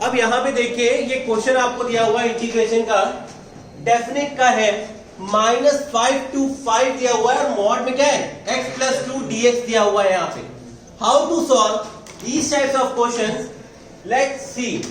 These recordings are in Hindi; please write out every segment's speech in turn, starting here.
अब यहां पे देखिए ये क्वेश्चन आपको दिया हुआ इंटीग्रेशन का डेफिनेट का है, -5 to 5 दिया हुआ है और मॉड में क्या है x+2 dx दिया हुआ है। यहाँ पे how to solve these types of question, let's see.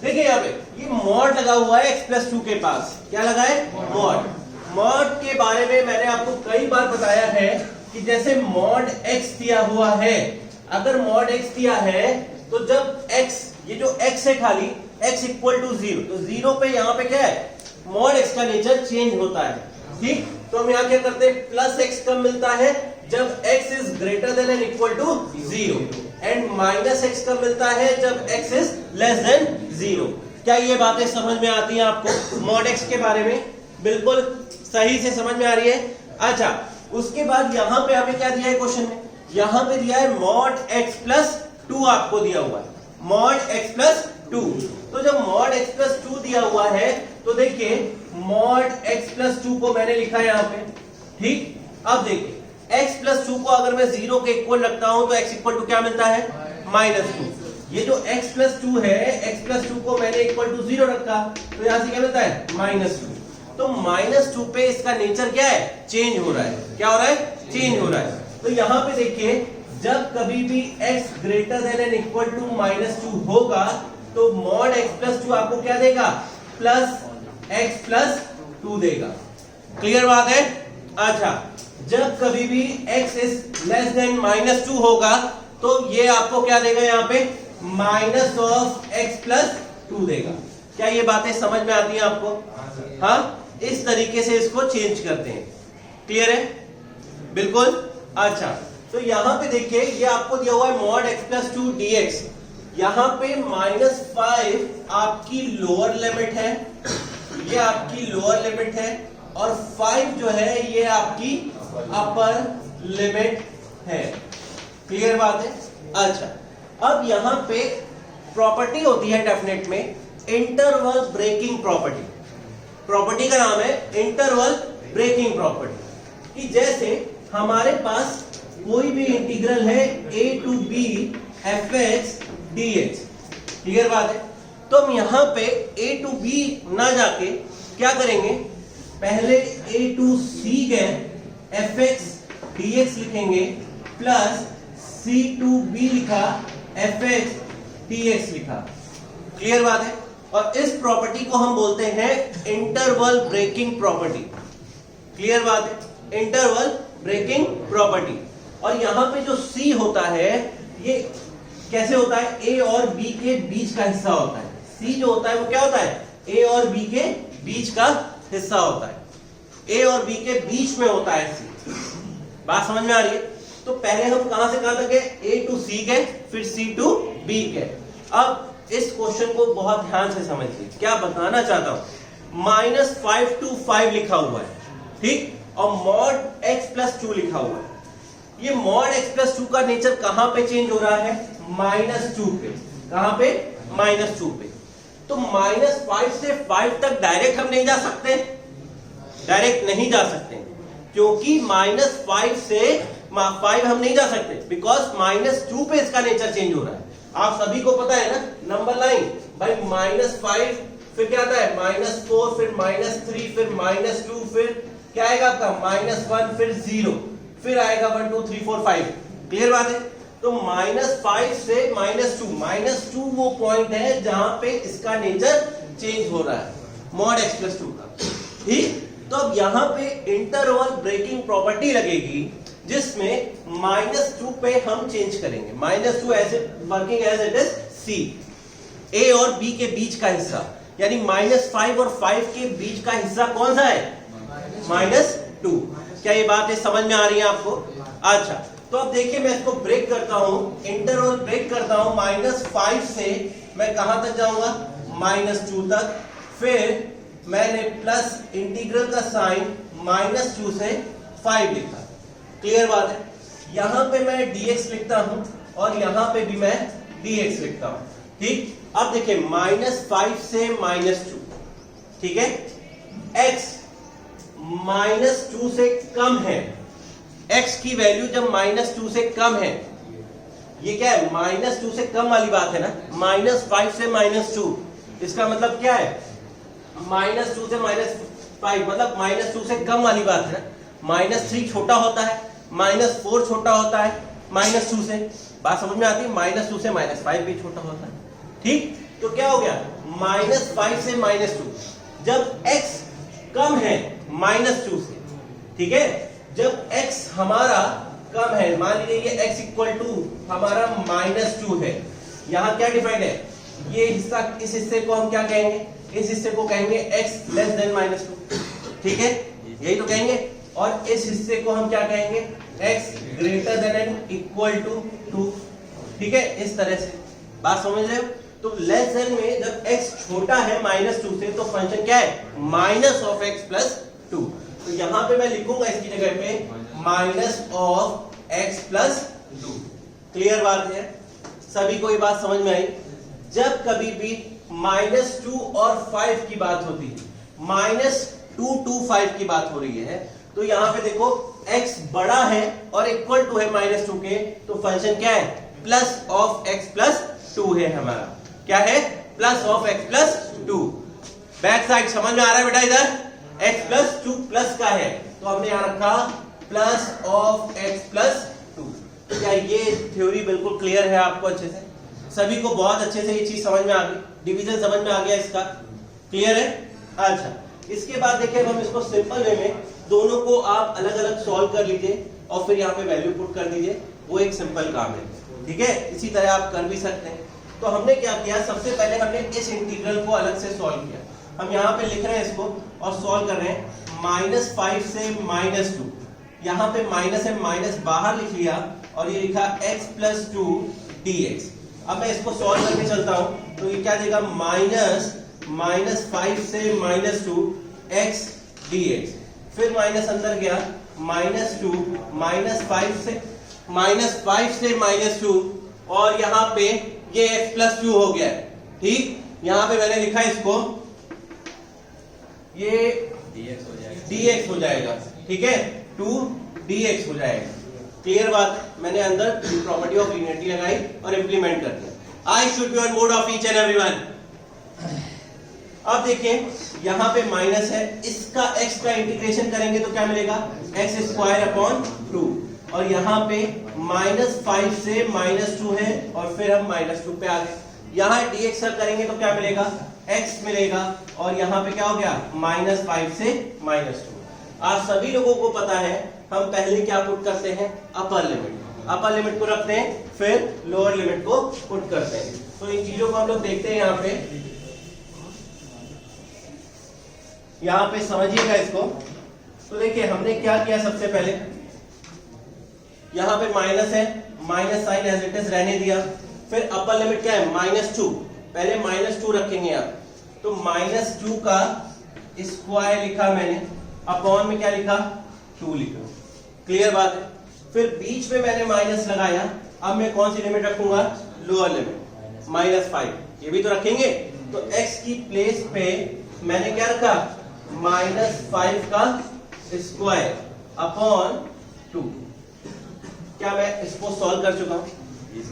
देखिए यहाँ पे ये मॉड लगा हुआ है x+2 के पास, क्या लगा है मॉड। मॉड के बारे में मैंने आपको कई बार बताया है कि जैसे मॉड x दिया हुआ है, अगर मॉड x दिया है तो जब x, ये जो x है खाली x इक्वल टू 0, तो 0 पे यहाँ पे क्या है मॉड x का नेचर चेंज होता है। ठीक, तो हम यहाँ क्या करते हैं, प्लस x कब मिलता है जब x is greater than and equal to 0, and minus x कब मिलता है जब x इज लेस देन 0। क्या ये बातें समझ में आती हैं आपको मॉड x के बारे में? बिल्कुल सही से समझ में आ रही है। अच्छा, उसके बाद यहाँ पे हमें क्या दिया है क्वेश्चन में, यहाँ पे दिया है मॉड x+2 आपको दिया हुआ है, मॉड x+2। तो जब मॉड x+2 दिया हुआ है तो देखिए मॉड x+2 को मैंने लिखा है यहाँ पे। ठीक, अब देखिए x+2 को अगर मैं 0 के इक्वल रखता हूं तो x इक्वल टू क्या मिलता है -2। ये जो x+2 है, x+2 को मैंने इक्वल टू 0 रखा तो यहां से क्या मिलता है -2। तो -2 पे इसका नेचर क्या है चेंज हो रहा है। क्या हो रहा है? चेंज हो रहा है। तो यहाँ पे देखिए जब कभी भी x greater than and equal to -2 होगा तो मॉड x+2 आपको क्या देगा, +x+2 देगा। क्लियर बात है? अच्छा, जब कभी भी x इज लेस देन -2 होगा तो ये आपको क्या देगा, यहाँ पे -(x+2) देगा। क्या ये बातें समझ में आती हैं आपको? हाँ, इस तरीके से इसको चेंज करते हैं। क्लियर है? बिल्कुल। अच्छा, तो यहां पे देखिए ये आपको दिया हुआ है मॉड x+2 dx। यहां पे -5 आपकी लोअर लिमिट है, ये आपकी लोअर लिमिट है, और 5 जो है ये आपकी अपर लिमिट है। क्लियर बात है? अच्छा, अब यहां पे प्रॉपर्टी होती है डेफिनेट में इंटरवल ब्रेकिंग प्रॉपर्टी। प्रॉपर्टी का नाम है इंटरवल ब्रेकिंग प्रॉपर्टी, कि जैसे हमारे पास कोई भी इंटीग्रल है a to b fx dx। Clear बात है? तो हम यहां पे a to b ना जाके क्या करेंगे, पहले a to c गए fx dx लिखेंगे, प्लस c to b लिखा fx dx लिखा। क्लियर बात है? और इस प्रॉपर्टी को हम बोलते हैं इंटरवल ब्रेकिंग प्रॉपर्टी। क्लियर बात है? Interval breaking property. और यहां पे जो c होता है ये कैसे होता है, a और b के बीच का हिस्सा होता है। c जो होता है वो क्या होता है, a और b के बीच का हिस्सा होता है। a और b के बीच में होता है c। बात समझ में आ रही है? तो पहले हम कहां से कहां तक गए, a to c गए, फिर c to b गए। अब इस क्वेश्चन को बहुत ध्यान से समझिए, क्या बताना चाहता हूं। -5 to 5 लिखा हुआ है, ठीक, और मॉड x+2 लिखा हुआ है। ये मॉड x+2 का नेचर कहां पे चेंज हो रहा है, -2 पे। कहां पे? -2 पे। तो -5 से 5 तक डायरेक्ट हम नहीं जा सकते, डायरेक्ट नहीं जा सकते, क्योंकि -5 से 5 हम नहीं जा सकते, बिकॉज -2 पे इसका नेचर चेंज हो रहा है। आप सभी को पता है ना नंबर लाइन भाई, -5 फिर क्या आता है -4, फिर -3, फिर -2, फिर क्या आएगा आपका -1, फिर 0, फिर आएगा 1 2 3 4 5। क्लियर बात है? तो -5 से -2 वो पॉइंट है जहां पे इसका नेचर चेंज हो रहा है मॉड x+2 का। ठीक, तो अब यहां पे इंटरवल ब्रेकिंग प्रॉपर्टी लगेगी जिसमें -2 पे हम चेंज करेंगे। -2 ऐसे working as it is c, a और b के बीच का हिस्सा, यानी -5 और 5 के बीच का हिस्सा कौन सा है, -2। क्या ये बात समझ में आ रही है आपको? अच्छा, तो अब देखिए मैं इसको ब्रेक करता हूं, इंटरवल ब्रेक करता हूं। -5 से मैं कहां तक जाऊंगा, -2 तक। फिर मैंने प्लस इंटीग्रल का साइन -2 से 5 लिखा। क्लियर बात है? यहां पे मैं dx लिखता हूं और यहां पे भी मैं dx लिखता हूं। ठीक, अब देखिए -5 से -2, ठीक है, x -2 से कम है, x की वैल्यू जब -2 से कम है ये क्या है, -2 से कम वाली बात है ना, -5 से -2, इसका मतलब क्या है, -2 से -5 मतलब -2 से कम वाली बात है ना। -3 छोटा होता है, -4 छोटा होता है -2 से, बात समझ में आती है, -2 से -5 भी छोटा होता है, ठीक। तो क्या हो गया, -5 से -2, जब x कम है -2 से, ठीक है, जब x हमारा कम है, मान लीजिए ये x इक्वल टू हमारा -2 है, यहां क्या डिफाइंड है, ये हिस्सा, इस हिस्से को हम क्या कहेंगे, इस हिस्से को कहेंगे x लेस देन -2, ठीक है, यही तो कहेंगे, और इस हिस्से को हम क्या कहेंगे, x greater than and equal to 2, ठीक है, इस तरह से, बात समझ रहे हो। तो लेस देन में जब x छोटा है -2 से, तो फंक्शन क्या है, माइनस ऑफ x प्लस 2, तो यहां पे मैं लिखूंगा इसकी जगह पे minus of x plus 2। Clear बात है, सभी को ये बात समझ में आई। जब कभी भी -2 और 5 की बात होती है, -2 to 5 की बात हो रही है, तो यहां पे देखो x बड़ा है और इक्वल टू है -2 के, तो फंक्शन क्या है, प्लस ऑफ x प्लस 2 है हमारा, क्या है, plus of x plus 2। Back side समझ में आ रहा है बेटा, इधर x प्लस 2 प्लस का है, तो हमने यहां रखा प्लस ऑफ x प्लस 2। क्या ये थ्योरी बिल्कुल क्लियर है आपको अच्छे से, सभी को बहुत अच्छे से ये चीज समझ में आ गई, डिवीजन समझ में आ गया इसका, क्लियर है। अच्छा, इसके बाद देखिए हम इसको सिंपल वे में दोनों को आप अलग अलग सॉल्व कर लीजिए और फिर यहाँ पे वैल्यू पुट कर दीजिए, वो एक सिंपल काम है, ठीक है, इसी तरह आप कर भी सकते हैं। तो हमने क्या किया, सबसे पहले हमने इस इंटीग्रल को अलग से सॉल्व किया, हम यहाँ पे लिख रहे हैं इसको और सॉल्व कर रहे हैं, -5 से -2, यहाँ पे माइनस है, माइनस बाहर लिख लिया और ये लिखा x प्लस 2 dx। अब मैं इसको सॉल्व करके चलता हूं, तो ये क्या देगा, -5 से -2 x dx, फिर माइनस अंदर गया, -2 -5 से -2 और यहाँ पे ये x प्लस 2 हो गया, ठीक। यहाँ पे मैंने लिखा इसको, ये dx हो जाएगा, ठीक है, 2 dx हो जाएगा। क्लियर बात, मैंने अंदर प्रॉपर्टी ऑफ लीनियरिटी लगाई और इंप्लीमेंट कर दिया। I should be on board of each and everyone. अब देखिए यहां पे माइनस है, इसका x का इंटीग्रेशन करेंगे तो क्या मिलेगा, x²/2, और यहाँ पे -5 से -2 है और फिर हम -2 पे आ गए। यहाँ dx सर करेंगे तो क्या मिलेगा, x मिलेगा, और यहाँ पे क्या हो गया, -5 से -2। आप सभी लोगों को पता है हम पहले क्या पुट करते हैं, अपर लिमिट को रखते हैं, फिर लोअर लिमिट को पुट करते हैं। तो इन चीजों को हम लोग देखते हैं यहाँ पे समझिएगा इसको। तो देखिए हमने क्या किया, सबसे पहले यहाँ पे माइनस है, minus sign as it is रहने दिया, फिर अपर लिमिट क्या है, -2, पहले -2 रखेंगे आप, तो -2 का स्क्वायर लिखा मैंने, अपॉन में क्या लिखा, 2 लिखा। क्लियर बात है। फिर बीच में मैंने माइनस लगाया, अब मैं कौन सी लिमिट रखूंगा, लोअर लिमिट, -5, ये भी तो रखेंगे। तो x की प्लेस पे मैंने क्या रखा, -5 का स्क्वायर अपॉन 2। क्या मैं इसको सॉल्व कर चुका हूं,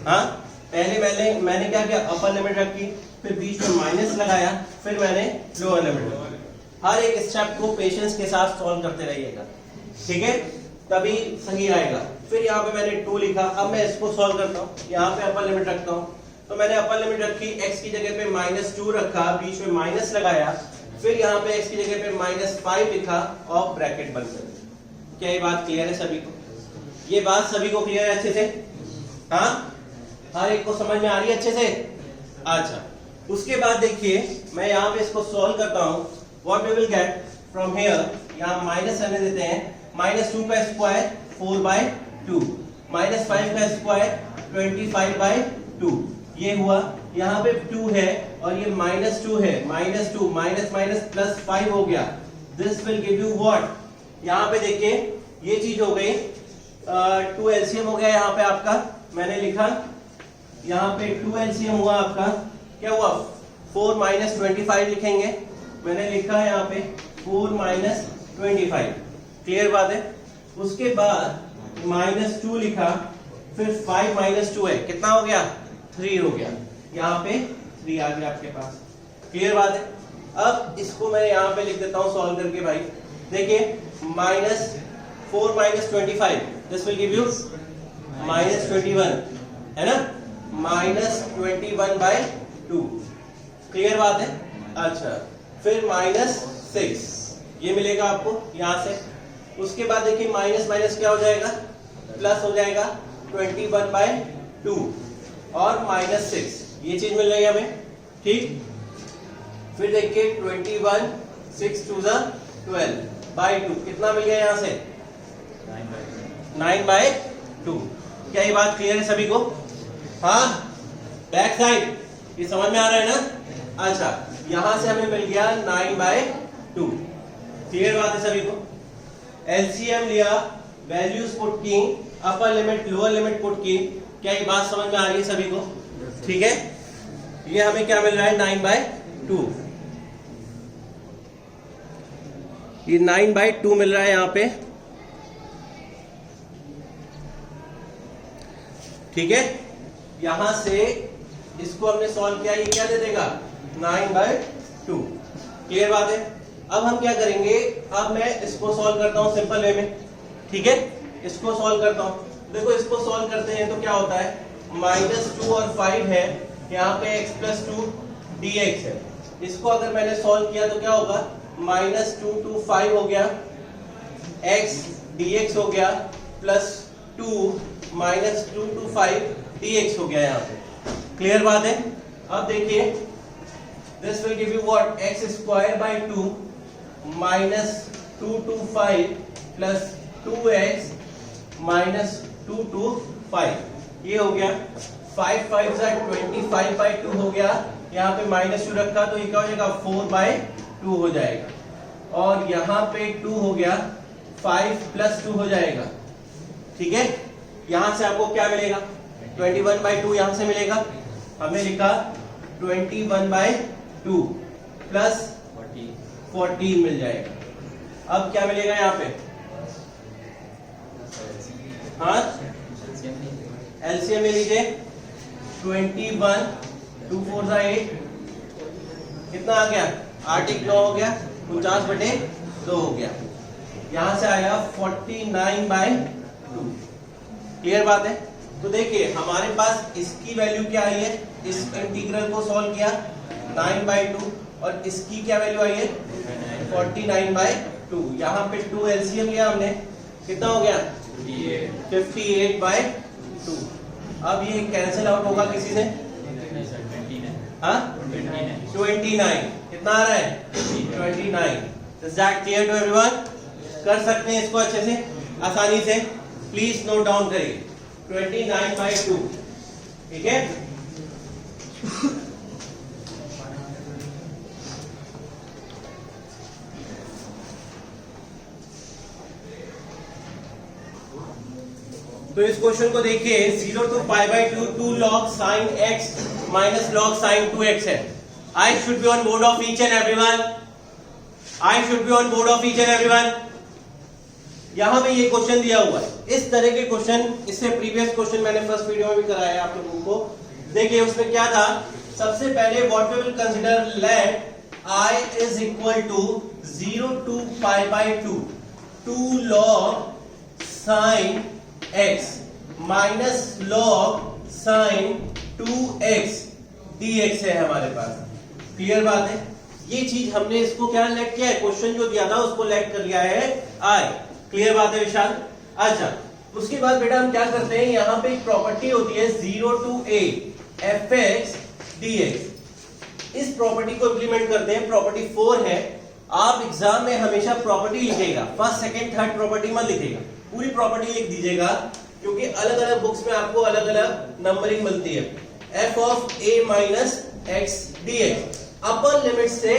हाँ। पहले मैंने क्या किया, अपर लिमिट रखी, फिर बीच में माइनस लगाया, फिर मैंने लोअर लिमिट रखी। हर एक स्टेप को पेशेंस के साथ सॉल्व करते रहिएगा, ठीक है, तभी सही आएगा। फिर यहाँ पे मैंने 2 लिखा, अब मैं इसको सॉल्व करता हूँ, यहाँ पे अपर लिमिट रखता हूँ, तो मैंने अपर लिमिट रखी, x की जगह पे -2 रखा, बीच में माइनस लगाया, फिर यहाँ पे x की जगह पे -5 लिखा और ब्रैकेट बंद कर दिया। क्या ये बात क्लियर है सभी को, ये बात सभी को क्लियर है अच्छे से, हाँ, हर एक को समझ में आ रही है अच्छे से। अच्छा, उसके बाद देखिए मैं यहाँ पे इसको सॉल्व करता हूँ, what we will get from here, यहाँ माइनस रहने देते हैं, -2 का स्क्वायर 4/2, -5 का स्क्वायर 25/2, ये हुआ, यहाँ पे 2 है और ये -2 है, -2 माइनस +5 हो गया, this will give you what, यहाँ पे देखिए ये चीज हो गई, 2 एलसीएम हो गया यहाँ पे आपका, मैंने लिखा यहाँ पे 2 एलसीएम हुआ आपका, क्या हुआ, 4 - 25 लिखेंगे, मैंने लिखा यहाँ पे 4 - 25। क्लियर बात है। उसके बाद -2 लिखा, फिर 5 माइनस 2 है, कितना हो गया? 3 हो गया। यहाँ पे 3 आ गया आपके पास। क्लियर बात है? अब इसको मैं यहाँ पे लिख देता हूँ सॉल्व करके भाई। देखिए -4 minus 25 this will give you -21 है ना, -21/2। क्लियर बात है? अच्छा, फिर -6 ये मिलेगा आपको यहाँ से। उसके बाद देखिए माइनस माइनस क्या हो जाएगा? प्लस हो जाएगा 21/2 और -6 ये चीज मिल रही है हमें, ठीक। फिर देखिए 21 6 2 12/2 कितना मिल गया यहाँ से? 9/2। क्या ये बात क्लियर है सभी को? हाँ, बैक साइड ये समझ में आ रहा है ना? अच्छा, यहां से हमें मिल गया 9/2। क्लियर बात है सभी को? एलसीएम लिया, वैल्यूज पुट की, upper limit lower limit put की। क्या ये बात समझ में आ रही है सभी को? ठीक है, ये हमें क्या मिल रहा है? 9/2। ये 9/2 मिल रहा है यहाँ पे, ठीक है। यहां से इसको हमने सॉल्व किया, ये क्या दे देगा? 9/2। क्लियर बात है? अब हम क्या करेंगे? अब मैं इसको सॉल्व करता हूं सिंपल वे में, ठीक है। इसको सॉल्व करता हूं। देखो इसको सॉल्व करते हैं तो क्या होता है? -2 और 5 है, यहाँ पे x + 2 dx है। इसको अगर मैंने सॉल्व किया तो क्या होगा? -2 to 5 हो गया, x dx हो गया, +2 -2 to 5 dx हो गया यहाँ पे। क्लियर बात है? अब देखिए this will give you what? x² / 2 -2 to 5 + 2x -2 to 5 ये हो गया। 5 5 25/2 हो गया, यहाँ पे -2 रखा तो ये क्या हो जाएगा? 4/2 हो जाएगा। और यहाँ पे 2 हो गया, 5 + 2 हो जाएगा, ठीक है। यहां से आपको क्या मिलेगा? 21/2 यहां से मिलेगा। हमने लिखा 21/2 प्लस 14 मिल जाएगा। अब क्या मिलेगा यहाँ पे? हाँ, एलसीएम ले लीजिए। 21 2 4 8 कितना आ गया? 8 1 9 हो गया, 49/2 हो गया। यहां से आया 49/2। क्लियर बात है? तो देखिए हमारे पास इसकी वैल्यू क्या आई है? इस इंटीग्रल को सॉल्व किया 9/2 और इसकी क्या वैल्यू आई है? 49/2। यहाँ पे 2 एलसीएम लिया हमने, कितना हो गया? 58/2। अब ये कैंसिल आउट होगा किसी से? हाँ, 29 कितना आ रहा है? 29। Is that clear to everyone? कर सकते हैं इसको अच्छे से, आसानी से? प्लीज नोट डाउन करिए 29/2, ठीक है। तो इस क्वेश्चन को देखिए, 0 to π/2 2 log sin x minus log sin 2x है। I should be on board of each and everyone. I should be on board of each and everyone. यहां पे ये क्वेश्चन दिया हुआ है। इस तरह के क्वेश्चन, इससे प्रीवियस क्वेश्चन मैंने फर्स्ट वीडियो में भी कराया है आप लोगों को। देखिए उसमें क्या था? सबसे पहले what we will consider, let I is equal to 0 to π/2 2 log sin x minus log sin 2x dx है हमारे पास। क्लियर बात है? ये चीज हमने इसको क्या लेट किया है? क्वेश्चन जो दिया था उसको लेट कर लिया है I। क्लियर बात है विशाल? अच्छा, उसके बाद बेटा हम क्या करते हैं, यहाँ पे एक प्रॉपर्टी होती है 0 to a fx dx। इस प्रॉपर्टी को इंप्लीमेंट करते हैं, प्रॉपर्टी 4 है। आप एग्जाम में हमेशा प्रॉपर्टी लिखेगा, फर्स्ट सेकंड थर्ड प्रॉपर्टी मत लिखेगा, पूरी प्रॉपर्टी लिख दीजिएगा, क्योंकि अलग अलग बुक्स में आपको अलग अलग नंबरिंग मिलती है। f of a minus x dx, upper limit से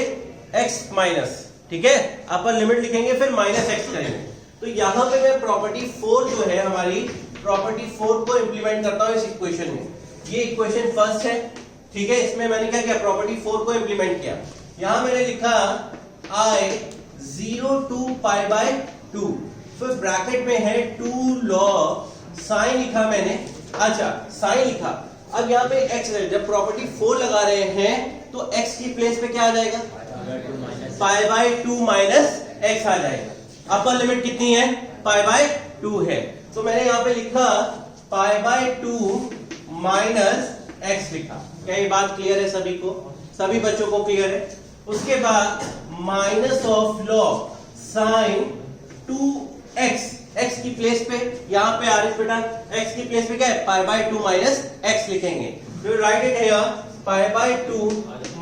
x माइनस, ठीक है, अपर लिमिट लिखेंगे फिर माइनस x करेंगे। तो यहां पे मैं प्रॉपर्टी 4 जो है हमारी, प्रॉपर्टी 4 को इंप्लीमेंट करता हूं इस इक्वेशन में। ये इक्वेशन फर्स्ट है, ठीक है। इसमें मैंने क्या किया? प्रॉपर्टी 4 को इंप्लीमेंट किया। यहां मैंने लिखा I 0 to π/2, फिर ब्रैकेट में है 2 log sin लिखा मैंने अच्छा साइन लिखा। अब यहाँ पे x है, जब प्रॉपर्टी 4 लगा रहे हैं तो x की प्लेस पे क्या आ जाएगा, पाई बाय 2 माइनस x आ जाएगा। अपर लिमिट कितनी है, पाई बाय 2 है, तो मैंने यहाँ पे लिखा पाई बाय 2 माइनस x लिखा। क्या ये बात क्लियर है सभी को, सभी बच्चों को क्लियर है? उसके बाद minus of log sign 2x, x की प्लेस पे यहाँ पे आरिफ बेटा x की प्लेस पे क्या है, पाई बाय 2 माइनस x लिखेंगे। तो right it here pi by 2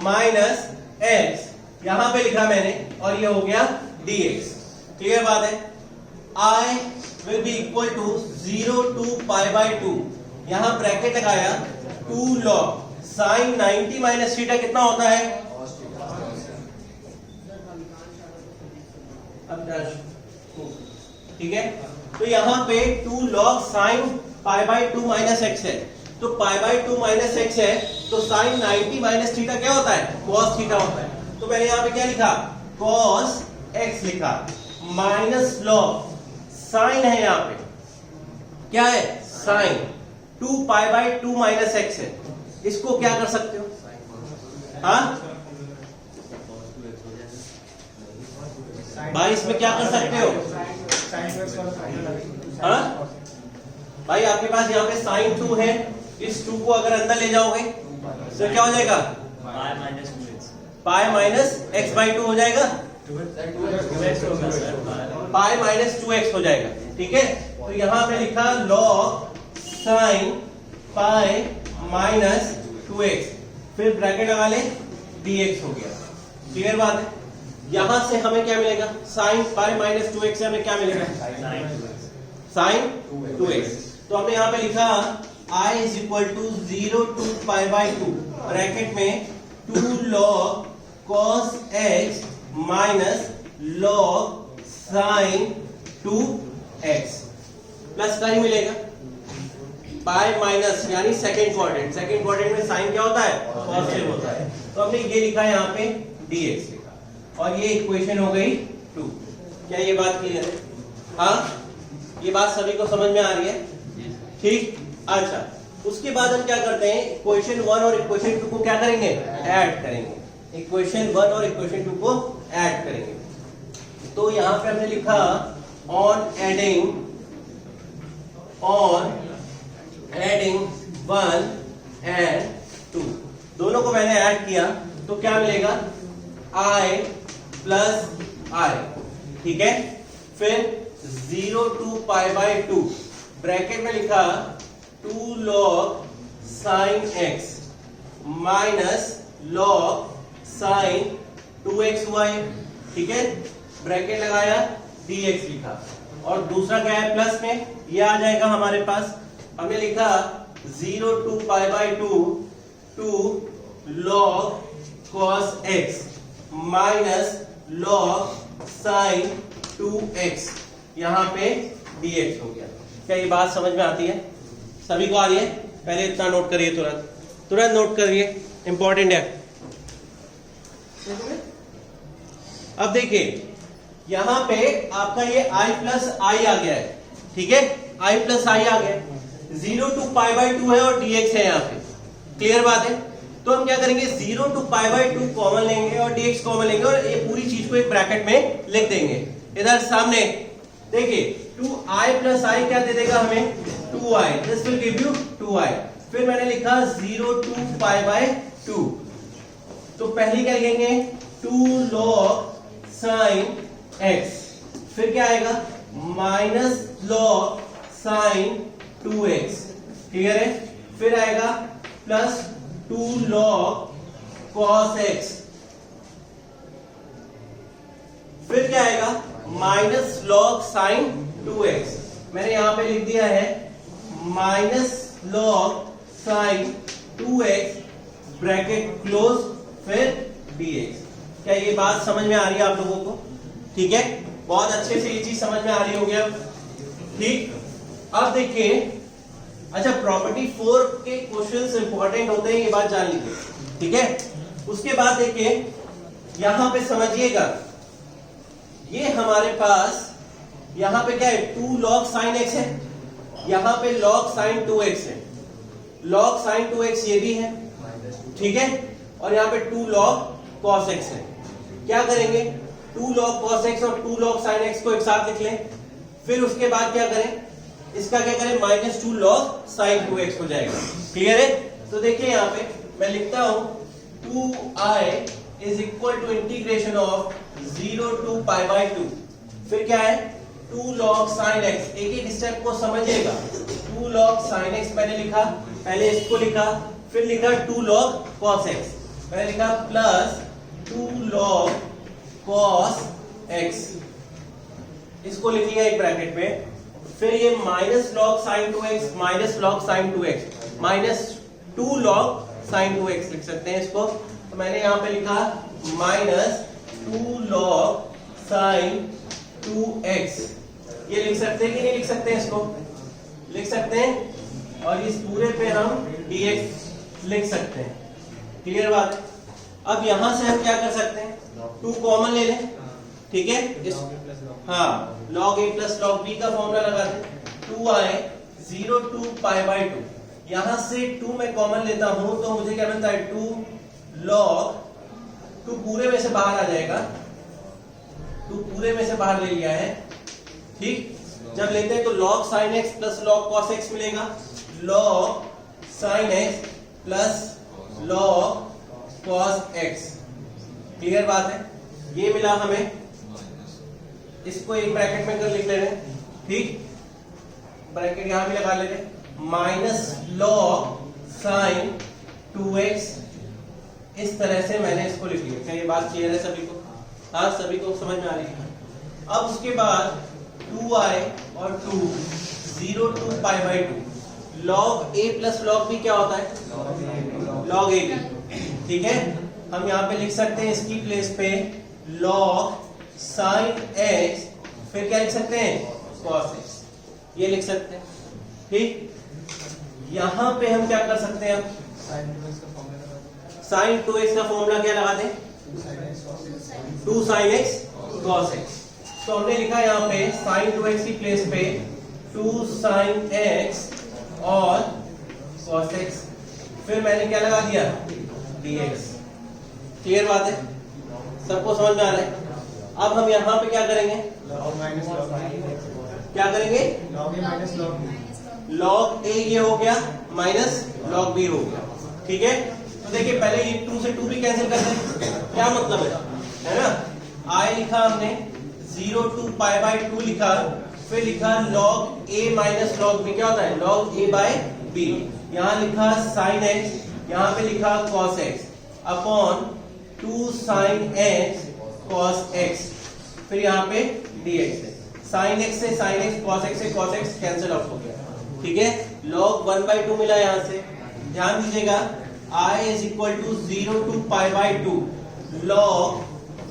minus x, यहाँ पे लिखा मैंने, और ये हो गया dx। क्लियर बात है? I will be equal to 0 to pi by 2, यहाँ ब्रैकेट लगाया 2 log साइन 90 माइनस थीटा कितना होता है, ठीक है? तो यहाँ पे 2 log sine pi by 2 minus x है, तो पाई बाय 2 माइनस एक्स है, तो साइन 90 माइनस थीटा क्या होता है, कॉस थीटा होता है। तो मैंने यहाँ पे क्या लिखा, कॉस एक्स लिखा, माइनस लॉग साइन है, यहाँ पे क्या है, sine 2 pi by 2 minus x है। इसको क्या कर सकते हो, हाँ भाई इसमें क्या कर सकते हो, हाँ भाई आपके पास यहाँ पे साइन 2 है, इस 2 को अगर अंदर ले जाओगे तो क्या हो जाएगा, पाई माइनस एक्स बाई 2 हो जाएगा, पाई माइनस 2x हो जाएगा। ठीक है, तो यहां पे लिखा log sine pi minus 2x, फिर ब्रैकेट लगा ले, dx हो गया। क्लियर बात है? यहां से हमें क्या मिलेगा, साइन पाई माइनस 2x से हमें क्या मिलेगा, साइन 2x। तो हमने यहां पे लिखा I is equal to 0 to pi by 2, bracket में 2 log cos x minus log sine 2x plus का ही मिलेगा पाई माइनस, यानी सेकेंड क्वाड्रेंट, सेकेंड क्वाड्रेंट में साइन क्या होता है, पॉजिटिव होता है। तो हमने ये लिखा है यहाँ पे dx लिखा, और ये इक्वेशन हो गई 2। क्या ये बात क्लियर है? हाँ, ये बात सभी को समझ में आ रही है? ठीक, अच्छा। उसके बाद हम क्या करते हैं, इक्वेशन 1 और इक्वेशन 2 को क्या करेंगे, ऐड करेंगे। इक्वेशन 1 और इक्वेशन 2 को ऐड करेंगे। तो यहां पे हमने लिखा ऑन एडिंग 1 एंड 2, दोनों को मैंने ऐड किया तो क्या मिलेगा, i प्लस i। ठीक है, फिर 0 टू पाई बाय 2, ब्रैकेट में लिखा 2 log sine x minus log sine 2xy। ठीक है, ब्रैकेट लगाया, dx लिखा, और दूसरा क्या है, प्लस में ये आ जाएगा हमारे पास। हमने लिखा 0 to pi by 2 log cos x minus log sine 2x, यहाँ पे dx हो गया। क्या ये बात समझ में आती है? सभी को आ रही है? पहले इतना नोट करिए, तुरंत नोट करिए, इंपॉर्टेंट है। अब देखिए यहां पे आपका ये i प्लस आई आ गया है। ठीक है, i प्लस आई आ गया, 0 टू पाई बाय 2 है और dx है यहाँ पे। क्लियर बात है? तो हम क्या करेंगे, 0 टू पाई बाय 2 कॉमन लेंगे और dx कॉमन लेंगे, और ये पूरी चीज को एक ब्रैकेट में लिख देंगे। इधर सामने देखिए 2i प्लस आई क्या दे देगा हमें, 2i, this will give you 2i। फिर मैंने लिखा 0 टू पाई बाय 2, तो पहले क्या लिखेंगे, 2 log साइन x, फिर क्या आएगा, minus log sine 2x। Clear है? फिर आएगा प्लस 2 log cos x, फिर क्या आएगा, माइनस log साइन 2x। मैंने यहां पे लिख दिया है minus log sine 2x, bracket close, फिर dx। क्या ये बात समझ में आ रही है आप लोगों को? ठीक है, बहुत अच्छे से ये चीज समझ में आ रही होगी अब। ठीक, अब देखिए, अच्छा प्रॉपर्टी 4 के क्वेश्चंस इंपॉर्टेंट होते हैं, ये बात जान लीजिए। ठीक है, उसके बाद देखिए यहां पे समझिएगा, ये हमारे पास यहां पे क्या है, 2 log sin x है, यहाँ पे log sin 2x है, log sin 2x ये भी है, ठीक है, और यहाँ पे 2 log cos x है। क्या करेंगे, 2 log cos x और 2 log sin x को एक साथ लिख लें, फिर उसके बाद क्या करें, इसका क्या करें, -2 log sin 2x हो जाएगा। क्लियर है? तो देखिए यहाँ पे मैं लिखता हूं 2i is equal to integration of 0 to π/2, फिर क्या है 2 log sin x, एक एक स्टेप को समझिएगा। 2 log sin x मैंने लिखा, पहले इसको लिखा, फिर लिखा 2 log cos x, मैंने लिखा प्लस 2 log cos x, इसको लिख लिया एक ब्रैकेट में, फिर ये minus log sin 2x minus log sin 2x minus 2 log sin 2x लिख सकते हैं इसको। तो मैंने यहाँ पे लिखा माइनस 2 log sin 2x, ये लिख सकते हैं कि नहीं लिख सकते हैं, इसको लिख सकते हैं, और इस पूरे पे हम dx लिख सकते हैं। क्लियर बात है? अब यहां से हम क्या कर सकते हैं, 2 कॉमन ले लें, ठीक है, हाँ log a plus log b का फॉर्मूला लगा दें, 2i 0 to π/2, यहां से 2 मैं कॉमन लेता हूं तो मुझे क्या बनता है 2 log, 2 पूरे में से बाहर आ जाएगा, 2 पूरे में से बाहर ले लिया है, ठीक, जब लेते हैं तो log sin x plus log cos x मिलेगा, log sin x plus log cos x। Clear बात है? ये मिला हमें, इसको एक ब्रैकेट में कर लिख ले रहे हैं, ठीक, ब्रैकेट यहां भी लगा ले रहे हैं, माइनस log sin 2x, इस तरह से मैंने इसको लिख लिया। क्या ये बात क्लियर है सभी को? हाँ, सभी को समझ में आ रही है? अब उसके बाद 2i और 2 0 to π/2, log a plus log b क्या होता है, log ab, ठीक है, हम यहाँ पे लिख सकते हैं इसकी प्लेस पे log sin x, फिर क्या लिख सकते हैं cos x, ये लिख सकते हैं, ठीक। यहां पे हम क्या कर सकते हैं, sin 2x का फॉर्मूला क्या लगा दें, 2 sin x cos x, तो हमने लिखा यहाँ पे sin 2x की प्लेस पे 2 sin x और cos x, फिर मैंने क्या लगा दिया dx। क्लियर बात है? सबको समझ में आ रहा है? अब हम यहाँ पे क्या करेंगे, क्या करेंगे, log a ये हो गया माइनस log b हो गया, ठीक है। तो देखिए पहले ये 2 से 2 भी कैंसिल कर दें, क्या मतलब है ना, i लिखा हमने 0 to π/2 लिखा, फिर लिखा log a minus log b, क्या होता है log a/b, यहाँ लिखा sin x, यहाँ पे लिखा cos x upon 2 sin x cos x, फिर यहाँ पे dx है, sin x से sin x, cos x से cos x कैंसिल आउट हो गया, ठीक है। log 1/2 मिला यहाँ से, ध्यान दीजिएगा i is equal to 0 to π/2 log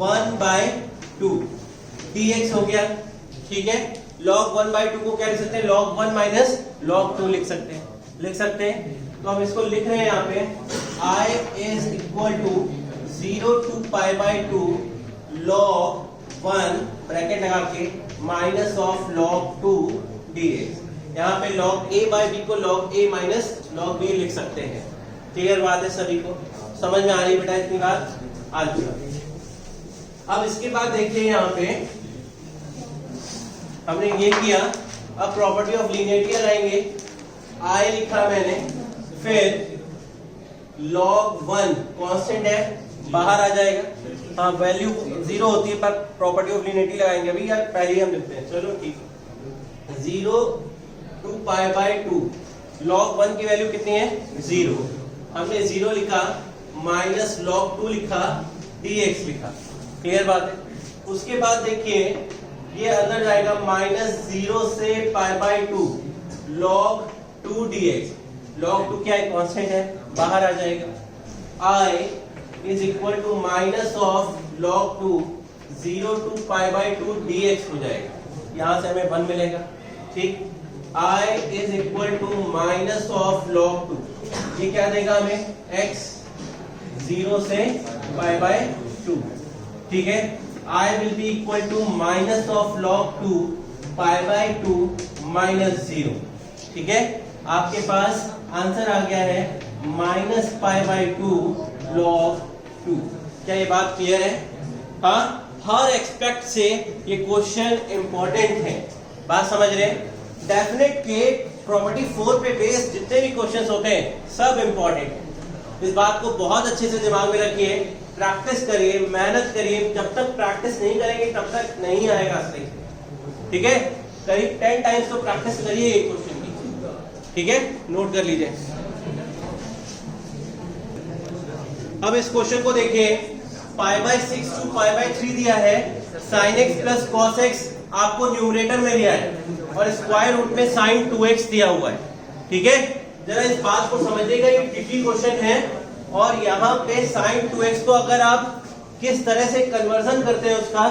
1/2 dx हो गया, ठीक है। log 1/2 को क्या लिख सकते हैं, log 1 माइनस log 2 लिख सकते हैं, तो हम इसको लिख रहे हैं यहाँ पे i is equal to 0 to π/2 log 1 bracket लगा के माइनस ऑफ log 2 dx, यहाँ पे log a/b को log a minus log b लिख सकते हैं। क्लियर बात है सभी को? समझ में आ रही है बेटा इतनी बात? अच्छा, अब इसके बाद देखिए यहाँ पे हमने ये किया, अब प्रॉपर्टी ऑफ लीनियरिटी लगाएंगे, i लिखा मैंने, फिर log 1 कांस्टेंट है, बाहर आ जाएगा, हाँ वैल्यू 0 होती है पर प्रॉपर्टी ऑफ लीनियरिटी लगाएंगे अभी, यार पहले ही हम लिखते हैं, चलो ठीक, 0 to π/2 log 1 की वैल्यू कितनी है 0, हमने 0 लिखा, माइनस log 2 लिखा, dx लिखा। क्लियर बात है? उसके बाद देखिए ये अंदर जाएगा -0 से π/2 log 2 dx, log 2 क्या है कांस्टेंट है, बाहर आ जाएगा, i is equal to minus of log 2 0 to π/2 dx हो जाएगा, यहां से हमें 1 मिलेगा, ठीक। i is equal to minus of log 2, ये क्या देगा हमें x 0 से π/2, ठीक है। i will be equal to minus of log 2 π/2 -0, ठीक है, आपके पास आंसर आ गया है -π/2 log 2। क्या ये बात क्लियर है? हाँ, हर एक्सपेक्ट से ये क्वेश्चन इंपॉर्टेंट है, बात समझ रहे हैं? डेफिनेट के प्रॉपर्टी 4 पे बेस्ड जितने भी क्वेश्चंस होते हैं सब इंपॉर्टेंट है। इस बात को बहुत अच्छे से दिमाग में रखिए, प्रैक्टिस करिए, मेहनत करिए। जब तक प्रैक्टिस नहीं करेंगे तब तक नहीं आएगा सही, ठीक है? करीब 10 टाइम्स तो प्रैक्टिस करिए ये क्वेश्चन की, ठीक है? नोट कर लीजिए। अब इस क्वेश्चन को देखिए, π/6 to π/3 दिया है, sin x plus cos x आपको न्यूमरेटर में दिया है और स्क्वायर रूट में sin 2x दिया हुआ है, ठीक है? जरा इस बात को समझिएगा, ये ट्रिकी क्वेश्चन है और यहाँ पे sin 2x को अगर आप किस तरह से कन्वर्जन करते हैं उसका,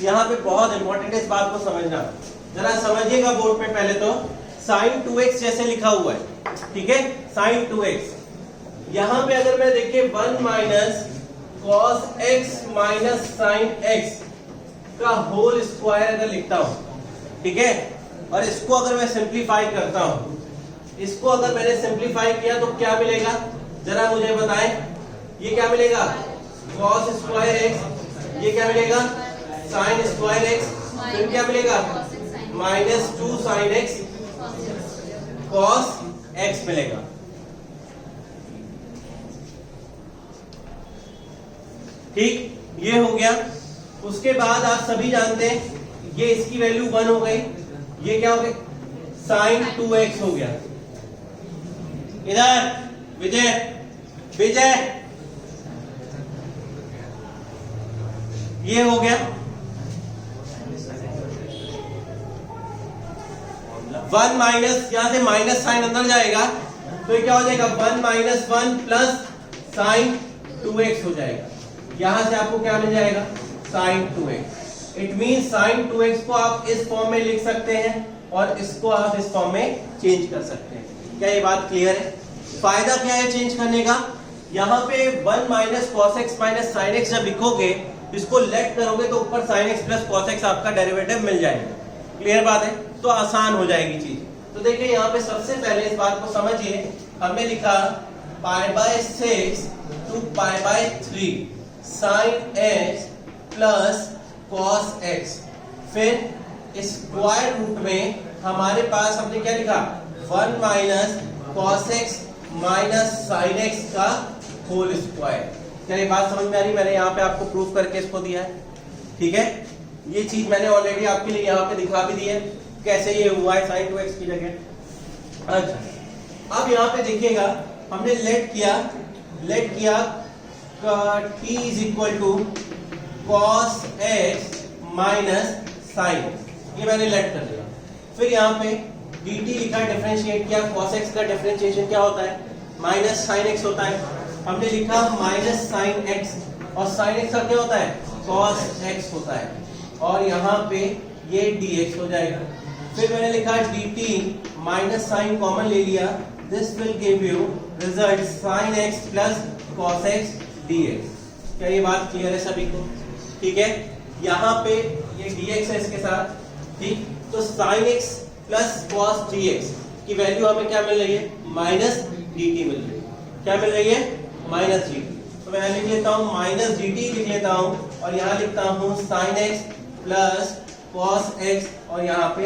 यहाँ पे बहुत इंपॉर्टेंट है, इस बात को समझना। जरा समझिएगा बोर्ड पे पहले तो sin 2x जैसे लिखा हुआ है, ठीक है? sin 2x यहाँ पे अगर मैं देखिए 1 minus cos x minus sin x का होल स्क्वायर अगर लिखता हूं, ठीक है? और इसको अगर मैं सिंप्लीफाई करता हूं, इसको अगर मैंने सिंप्लीफाई किया तो क्या मिलेगा, जरा मुझे बताएं। ये क्या मिलेगा? cos स्क्वायर x, ये क्या मिलेगा? sin स्क्वायर x, फिर क्या मिलेगा? -2 sin x cos x मिलेगा। ठीक, ये हो गया। उसके बाद आप सभी जानते हैं ये इसकी वैल्यू 1 हो गई, ये क्या हो गया? sin 2x हो गया। इधर विजय, विजय ये हो गया 1 माइनस, यहां से माइनस साइन अंदर जाएगा तो ये क्या हो जाएगा? 1 माइनस 1 प्लस sin 2x हो जाएगा। यहां से आपको क्या मिल जाएगा? sin 2x। It mean sin 2x को आप इस फॉर्म में लिख सकते हैं और इसको आप इस फॉर्म में चेंज कर सकते हैं। क्या ये बात क्लियर है? फायदा क्या है चेंज करने का? यहाँ पे 1 minus cos x minus sin x जब लिखोगे, इसको लेट करोगे तो ऊपर sin x plus cos x आपका डेरिवेटिव मिल जाएगा। क्लियर बात है? तो आसान हो जाएगी चीज। तो देखिए यहाँ पे सबसे पहले इस बात को समझिए, हमने लिखा π/6 to π/3 sin x plus cos x, फिर स्क्वायर रूट में हमारे पास हमने क्या लिखा? 1 minus cos x minus sin x का होल स्क्वायर। क्या ये बात समझ में आ रही? मैंने यहाँ पे आपको प्रूफ करके इसको दिया है, ठीक है? ये चीज मैंने ऑलरेडी आपके लिए यहाँ पे दिखा भी दी है कैसे ये हुआ है sin 2x की जगह। अच्छा, अब यहाँ पे देखिएगा हमने लेट किया t is equal to cos x minus sin x, ये मैंने लेट कर दिया। फिर यहाँ पे dt लिखा, डिफरेंशिएट किया। cos x का डिफरेंशिएशन क्या होता है? माइनस sin x होता है। हमने लिखा माइनस sin x और sin x का क्या होता है? cos x होता है और यहाँ पे ये dx हो जाएगा। फिर मैंने लिखा dt माइनस sin कॉमन ले लिया, this will give you result sin x plus cos x dx। क्या ये बात क्लियर है सभी को? ठीक है, यहाँ पे ये dx है इसके साथ, ठीक? तो sin x plus cos dx की वैल्यू हमें क्या मिल रही है? माइनस dt मिल रही है। क्या मिल रही है? Minus dt। तो मैं लिख लेता हूँ माइनस dt लिख लेता हूँ और यहाँ लिखता हूँ sin x plus cos x और यहाँ पे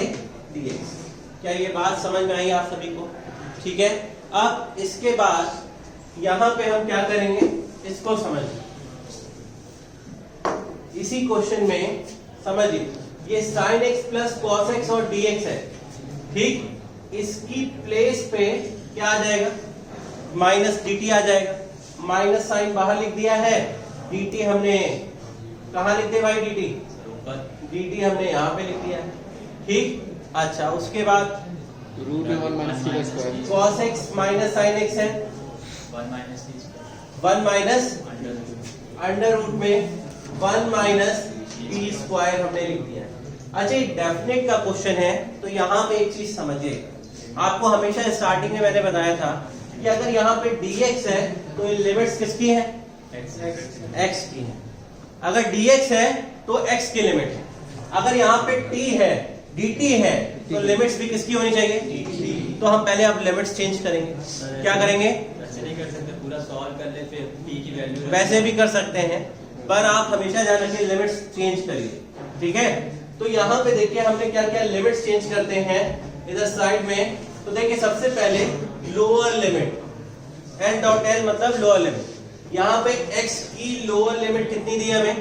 dx। क्या ये बात समझ में आई आप सभी को? ठीक है, अब इसके बाद यहाँ पे हम क्या करेंगे, इसको समझिए। इसी क्वेश्चन में समझिए, ये sin x plus cos x और dx है, ठीक? इसकी प्लेस पे क्या आ जाएगा? माइनस dt आ जाएगा। माइनस साइन बाहर लिख दिया है, dt हमने कहाँ लिख दिया भाई? dt हमने यहाँ पे लिख दिया है, ठीक? अच्छा, उसके बाद रूट में 1 माइनस t का square, cos x minus sin x है, 1 माइनस अंडर रूट में 1 माइनस टी स्क्वायर हमने लिख दिया है। अच्छा, ये डेफिनेट का क्वेश्चन है तो यहाँ पे एक चीज समझिए, आपको हमेशा स्टार्टिंग में मैंने बताया था कि अगर यहाँ पे dx है तो ये लिमिट्स किसकी है? x की है। अगर dx है तो x की लिमिट है। अगर यहाँ पे t है, dt है, तो लिमिट्स भी किसकी होनी चाहिए? तो हम पहले अब लिमिट्स चेंज करेंगे। क्या करेंगे? ऐसे नहीं कर सकते, पूरा सॉल्व कर ले फिर t की वैल्यू वैसे भी कर सकते हैं, पर आप हमेशा ध्यान रखिए लिमिट्स चेंज करिए, ठीक है। तो यहाँ पे देखिए हमने क्या क्या लिमिट्स चेंज करते हैं इधर साइड में। तो देखिए सबसे पहले lower limit, n dot l मतलब लोअर लिमिट। यहाँ पे x की लोअर लिमिट कितनी दी है हमें?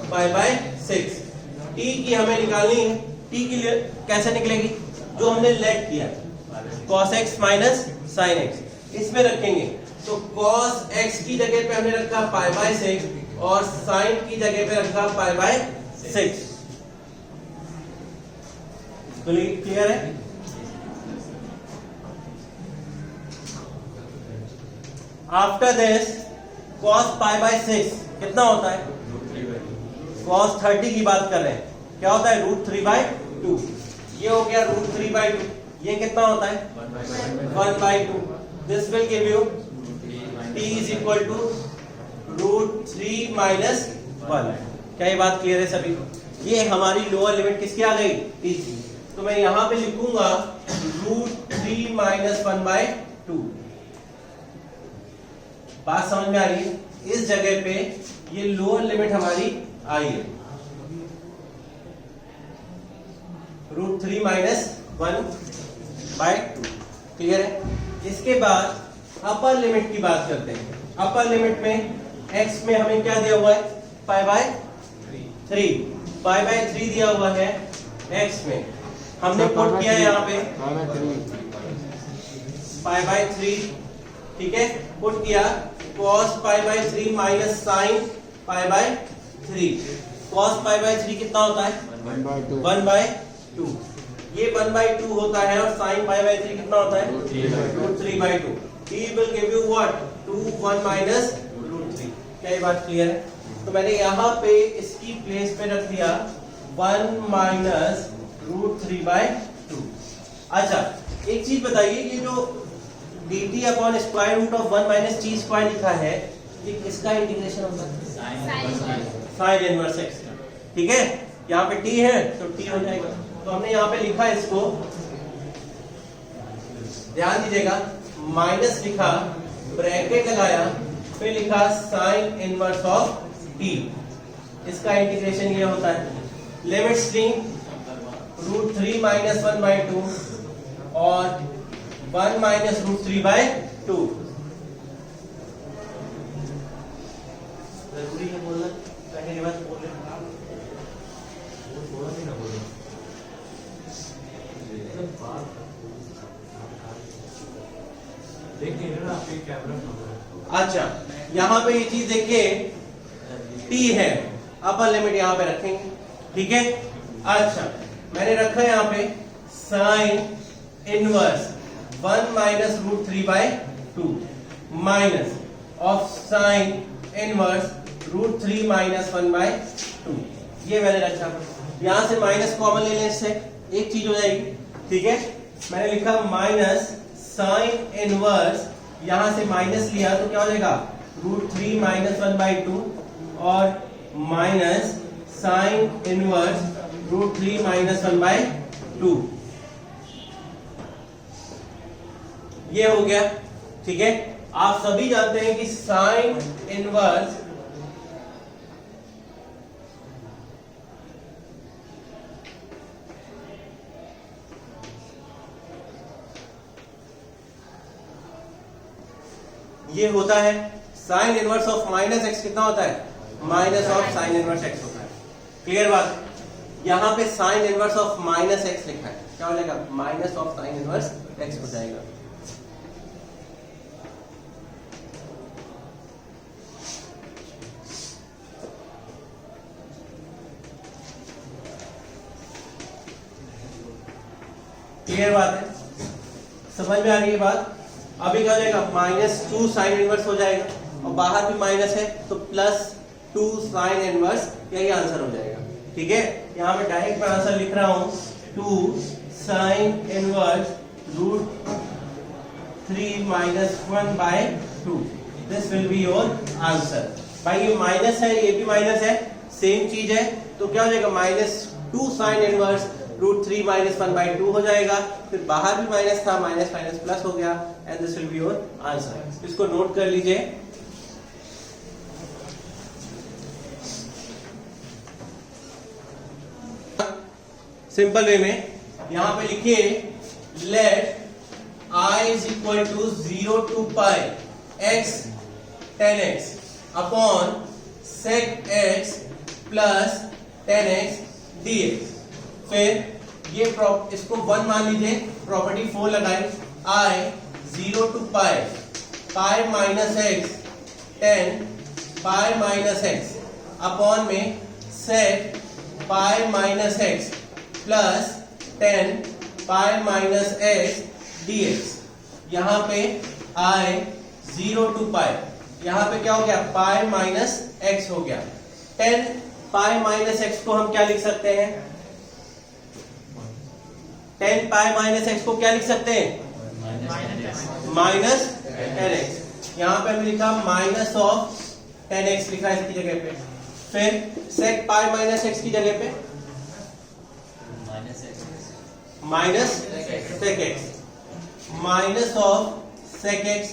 Pi by 6। t की हमें निकालनी है, t की कैसे निकलेगी? जो हमने लेट किया cos x minus sin x, इसमें रखेंगे। तो cos x की जगह पे हमने रखा पाई बाय 6 और sin की जगह पे रखा पाई बाय 6। तो क्लियर है? After this cos pi by 6 कितना होता है? cos 30 की बात कर रहे हैं, क्या होता है? √3/2। ये हो गया √3/2। ये कितना होता है? 1/2। This will give you t is equal to √3 minus 1। क्या ये बात क्लियर है सभी? ये हमारी लोअर लिमिट किसकी आ गई? t की। तो मैं यहां पे लिखूंगा √3 माइनस 1/2। बात समझ में आ रही है? इस जगह पे ये लोअर लिमिट हमारी आई है √3 माइनस 1/2। क्लियर है? इसके बाद अपर लिमिट की बात करते हैं। अपर लिमिट में x में हमें क्या दिया हुआ है? Pi by 3। पाई बाय 3 दिया हुआ है x में, हमने पुट किया यहाँ पे पाई बाय 3, ठीक है। पुट किया cos pi by 3 minus sin pi by 3। cos pi by 3 कितना होता है? 1/2। ये 1/2 होता है और sin पाई बाय 3 कितना होता है? √3/2। t will give you what? 2 1 minus √3। क्या ये बात क्लियर है? तो मैंने यहाँ पे इसकी प्लेस पे रख दिया 1 माइनस √3/2। अच्छा एक चीज बताइए, ये जो dt upon square root of 1 minus t square लिखा है, ये किसका इंटीग्रेशन होता है? Sine inverse x। ठीक है, यहाँ पे t है तो t हो जाएगा। तो हमने यहाँ पे लिखा इसको, ध्यान दीजिएगा, माइनस लिखा, ब्रैकेट लगाया, फिर लिखा साइन इनवर्स ऑफ t। इसका इंटीग्रेशन ये होता है। लिमिट्स ली √3 माइनस 1/2 और 1 माइनस √3/2। जरूरी है बोलना, पहले बात बोले अच्छा, यहाँ पे ये चीज देखिए, t है, अपर लिमिट यहाँ पे रखेंगे, ठीक है। अच्छा मैंने रखा है यहाँ पे sine inverse 1 minus √3/2 minus of sine inverse √3 minus 1/2। ये मैंने रखा, यहां से माइनस कॉमन ले लेने से एक चीज हो जाएगी, ठीक है। मैंने लिखा माइनस साइन इनवर्स, यहां से माइनस लिया तो क्या हो जाएगा? √3 माइनस 1/2 और माइनस साइन इनवर्स √3 माइनस 1/2। ये हो गया, ठीक है। आप सभी जानते हैं कि साइन इनवर्स ये होता है sine inverse of minus x कितना होता है? Minus of sine inverse x होता है। क्लियर बात? यहां पे sine inverse of minus x लिखा है, क्या हो जाएगा? Minus of sine inverse x हो जाएगा। क्लियर बात है? समझ में आ रही है बात? अभी क्या हो जाएगा? -2 साइन इनवर्स हो जाएगा और बाहर भी माइनस है तो +2 साइन इनवर्स, यही आंसर हो जाएगा, ठीक है। यहाँ पे डायरेक्ट मैं आंसर लिख रहा हूँ 2 sine inverse √3 minus 1/2। This will be your answer. भाई ये माइनस है, ये भी माइनस है, सेम चीज है, तो क्या हो जाएगा? -2 साइन इनवर्स √3 माइनस 1/2 हो जाएगा, फिर बाहर भी माइनस था, माइनस माइनस प्लस हो गया, and this will be your answer. इसको नोट कर लीजिए। सिंपल वे में यहां पे लिखिए late I is equal to 0 to pi x tan x upon sec x plus tan x dx। फिर ये इसको 1 मान लीजिए, प्रॉपर्टी 4 लगाए, I 0 to pi minus x tan pi minus x upon में sec pi minus x plus tan pi minus x dx। यहाँ पे I 0 to pi, यहाँ पे क्या हो गया, पाई माइनस x हो गया। 10 पाई माइनस x को हम क्या लिख सकते हैं, 10 पाई माइनस x को क्या लिख सकते हैं, माइनस 10x। यहाँ पे हमने लिखा माइनस ऑफ 10x लिखा है इसकी जगह पे। फिर सेक पाई माइनस x की जगह पे minus sec x, minus of sec x,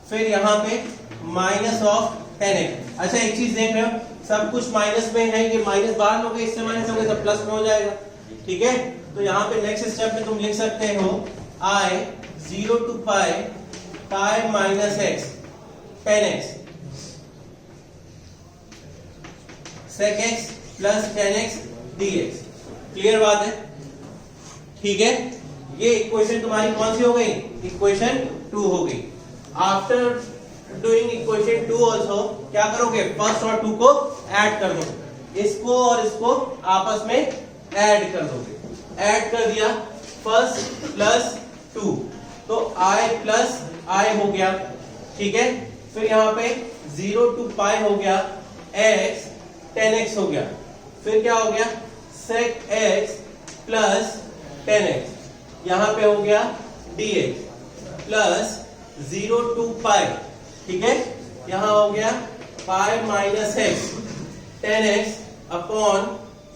फिर यहाँ पे माइनस ऑफ 10x। अच्छा एक चीज देख रहे हो, सब कुछ माइनस में है, ये माइनस बाहर हो गए, इससे माइनस हो गए, सब प्लस में हो जाएगा। ठीक है, तो यहाँ पे नेक्स्ट स्टेप में तुम लिख सकते हो I 0 to pi minus x tan x sec x plus tan x dx। Clear बात है? ठीक है, ये इक्वेशन तुम्हारी कौन सी हो गई, इक्वेशन 2 हो गई। आफ्टर डूइंग इक्वेशन 2 आल्सो क्या करोगे, फर्स्ट और 2 को ऐड कर दोगे, इसको और इसको आपस में ऐड कर दोगे। ऐड कर दिया, फर्स्ट प्लस 2, तो I प्लस I हो गया। ठीक है, फिर यहाँ पे 0 to pi हो गया, x tan x हो गया, फिर क्या हो गया, sec x plus tan x, यहाँ पे हो गया dx प्लस 0 to pi। ठीक है, यहाँ हो गया pi minus x tan x upon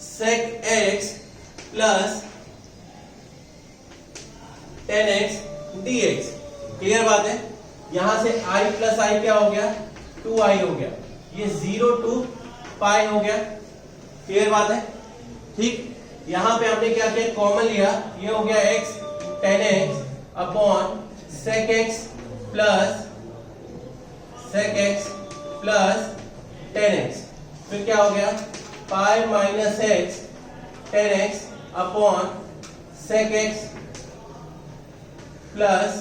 sec x plus tan x dx। Clear बात है? यहां से I प्लस I क्या हो गया, 2I हो गया, ये 0 to pi हो गया। क्लियर बात है? ठीक, यहां पे हमने क्या किया, कॉमन लिया, ये हो गया x tan x upon sec x plus tan x, फिर क्या हो गया, pi minus x tan x upon sec x plus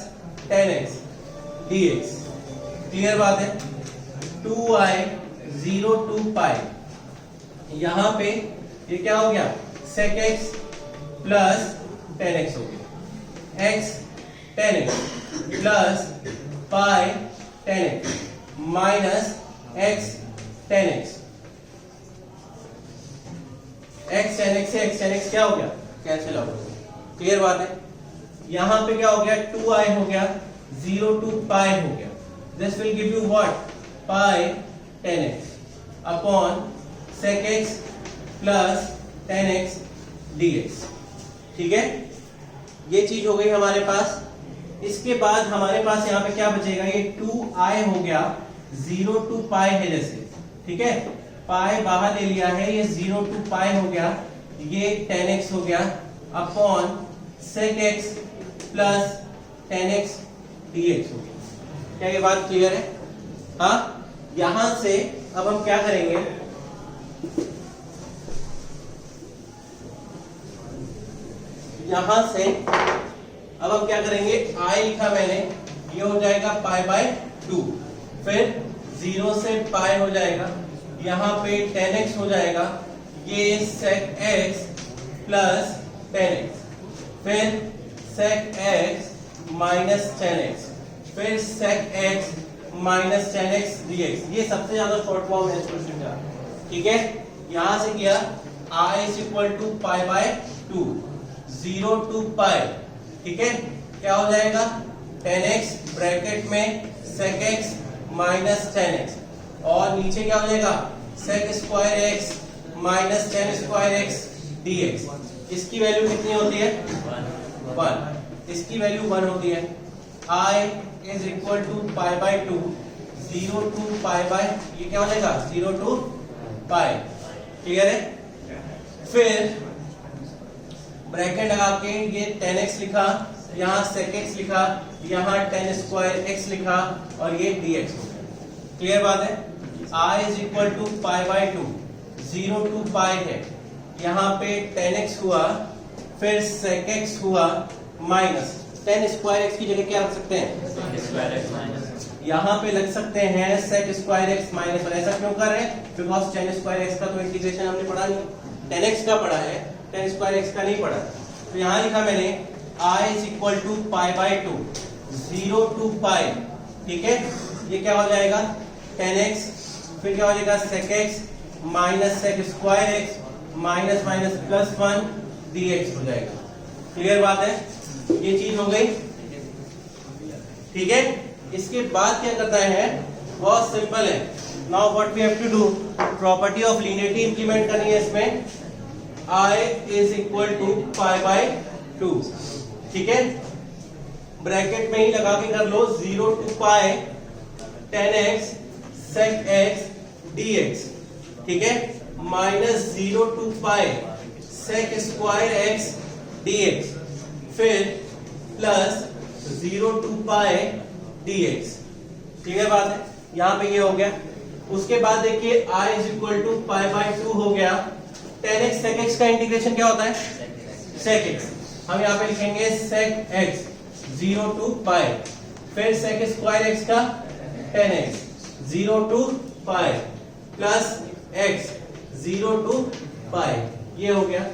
tan x dx। Clear बात है? 2I 0 to pi, यहां पे ये क्या हो गया, sec x plus tan x हो गया, x tan x plus pi tan x minus x tan x, x tan x से x tan x क्या हो गया, कैंसिल हो गया। क्लियर बात है? यहां पे क्या हो गया, 2I हो गया, 0 to pi हो गया, this will give you what, pi tan x upon sec x plus tan x dx। ठीक है, ये चीज हो गई हमारे पास। इसके बाद हमारे पास यहाँ पे क्या बचेगा, ये 2I हो गया, 0 to pi है जैसे, ठीक है, पाई बाहर ले लिया है, ये 0 to pi हो गया, ये tan x हो गया upon sec x plus tan x dx हो गया। क्या ये बात क्लियर है? हाँ, यहां से अब हम क्या करेंगे, यहां से अब हम क्या करेंगे, I लिखा मैंने, ये हो जाएगा पाई बाय 2, फिर 0 से पाई हो जाएगा, यहाँ पे tan x हो जाएगा, ये sec x plus tan x, फिर sec x minus tan x, फिर sec x minus tan x dx। ये सबसे ज्यादा शॉर्ट फॉर्म है इस क्वेश्चन का। ठीक है, यहां से किया I is equal to pi by 2, 0 to pi। ठीक है, क्या हो जाएगा, tan x ब्रैकेट में sec x minus tan x, और नीचे क्या हो जाएगा, sec square x minus tan square x dx। इसकी वैल्यू कितनी होती है 1, इसकी वैल्यू 1 होती है। I is equal to pi by 2, 0 to pi by, ये क्या हो जाएगा 0 टू पाई। क्लियर है? फिर ब्रैकेट लगा के ये 10x लिखा, यहाँ sec x लिखा, यहाँ 10 स्क्वायर x लिखा और ये dx हो गया। क्लियर बात है? I is equal to pi by 2, 0 to पाई है, यहाँ पे 10x हुआ, फिर sec x हुआ माइनस 10 स्क्वायर x की जगह क्या रख सकते हैं स्क्वायर एक्स माइनस, यहाँ पे लग सकते हैं sec स्क्वायर x माइनस 1। ऐसा क्यों कर रहे हैं? बिकॉज 10 स्क्वायर x का तो इंटीग्रेशन हमने पढ़ा नहीं, 10x का पढ़ा है, 10 स्क्वायर x का नहीं पढ़ा। तो यहाँ लिखा मैंने I is equal to pi by 2, 0 to पाई। ठीक है, ये क्या हो जाएगा 10x, फिर क्या हो जाएगा sec x minus sec square x minus minus plus 1 dx हो जाएगा। क्लियर बात है? ये चीज हो गई। ठीक है, इसके बाद क्या करना है, बहुत सिंपल है। Now what we have to do, property of linearity implement करनी है इसमें। I is equal to pi by 2। ठीक है, ब्रैकेट में ही लगा के कर लो, 0 to pi 10x sec x dx। ठीक है, minus 0 to pi sec square x dx, फिर प्लस 0 टू पाई dx। ठीक है बात है? यहाँ पे ये हो गया। उसके बाद देखिए I is equal to pi by 2 हो गया। 10x sec x का इंटीग्रेशन क्या होता है sec x, हम यहाँ पे लिखेंगे sec x 0 टू पाई, फिर sec स्क्वायर x का 10x 0 to pi plus x 0 to पाई, ये हो गया।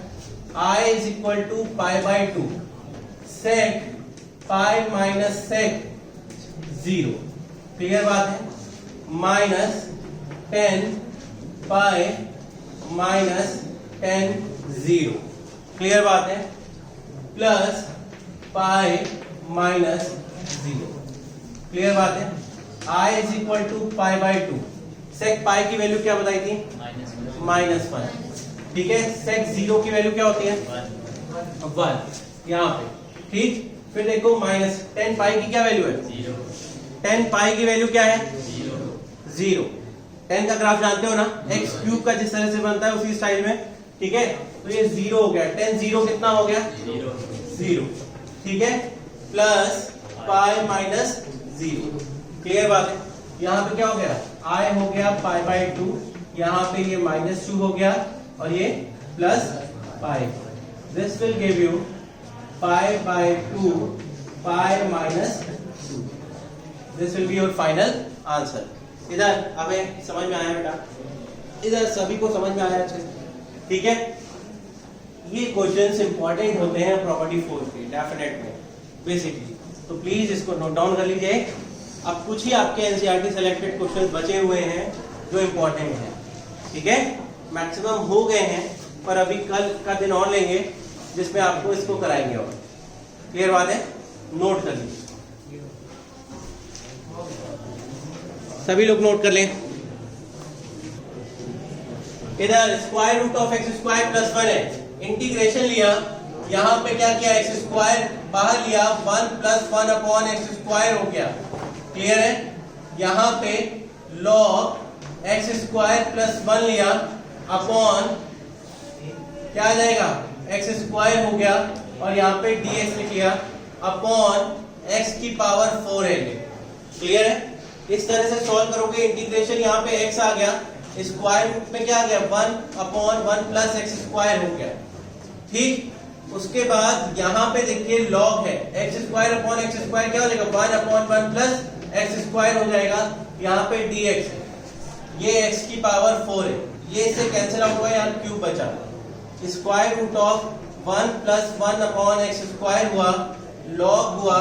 I is equal to pi by 2 sec pi minus sec 0। Clear बात है? Minus 10 pi minus 10 0। क्लियर बात है? Plus pi minus 0। क्लियर बात है? I is equal to pi by 2, sec pi की वैल्यू क्या बताई थी माइनस 1। ठीक है, sec 0 की वैल्यू क्या होती है 1 यहाँ पे। ठीक, फिर देखो माइनस 10 पाई की क्या वैल्यू है 10 पाई की वैल्यू क्या है 0। 10 का ग्राफ जानते हो ना, x क्यूब का जिस तरह से बनता है उसी स्टाइल में। ठीक है, तो ये 0 हो गया, 10 0 कितना हो गया 0। ठीक है, प्लस पाई माइनस 0। क्लियर बात है? यहाँ पे क्या हो गया I हो गया पाई बाय 2, यहाँ पे ये माइनस 2 हो गया और ये plus pi. This will give you pi by 2 pi minus 2। This will be your final answer. इधर हमें समझ में आया बेटा? इधर सभी को समझ में आया अच्छे से? ठीक है, ये क्वेश्चंस इंपॉर्टेंट होते हैं प्रॉपर्टी 4 के डेफिनेट में बेसिकली, तो प्लीज इसको नोट डाउन कर लीजिए। अब कुछ ही आपके एनसीईआरटी सेलेक्टेड क्वेश्चंस बचे हुए हैं जो इंपॉर्टेंट हैं। ठीक है, मैक्सिमम हो गए हैं, पर अभी कल का दिन और लेंगे जिसमें आपको इसको कराएंगे। और क्लियर बात है? नोट कर लीजिए, सभी लोग नोट कर लें। इधर square root of x square plus 1 है, इंटीग्रेशन लिया, यहाँ पे क्या किया एक्स स्क्वायर बाहर लिया, 1 प्लस 1 अपॉन एक्स स्क्वायर हो गया। क्लियर है? यहाँ पे लॉग एक्स स्क्वायर प्लस 1 लिया अपॉन क्या आ जाएगा एक्स स्क्वायर हो गया, और यहाँ पे dx लिख लिया अपॉन x की पावर 4 है। क्लियर है? इस तरह से सॉल्व करोगे, इंटीग्रेशन यहाँ पे x आ गया, स्क्वायर रूट में क्या आ गया 1 अपॉन 1 प्लस एक्स स्क्वायर हो गया। ठीक, उसके बाद यहाँ पे देखिए लॉग है, x square upon x square क्या हो जाएगा 1 अपॉन 1 प्लस एक्स स्क्वायर हो जाएगा। यहाँ पे dx है, ये x की पावर 4 है, ये इससे कैंसिल आउट हुआ, यहाँ क्यूब बचा। Square root of 1 plus 1 upon x square हुआ, लॉग हुआ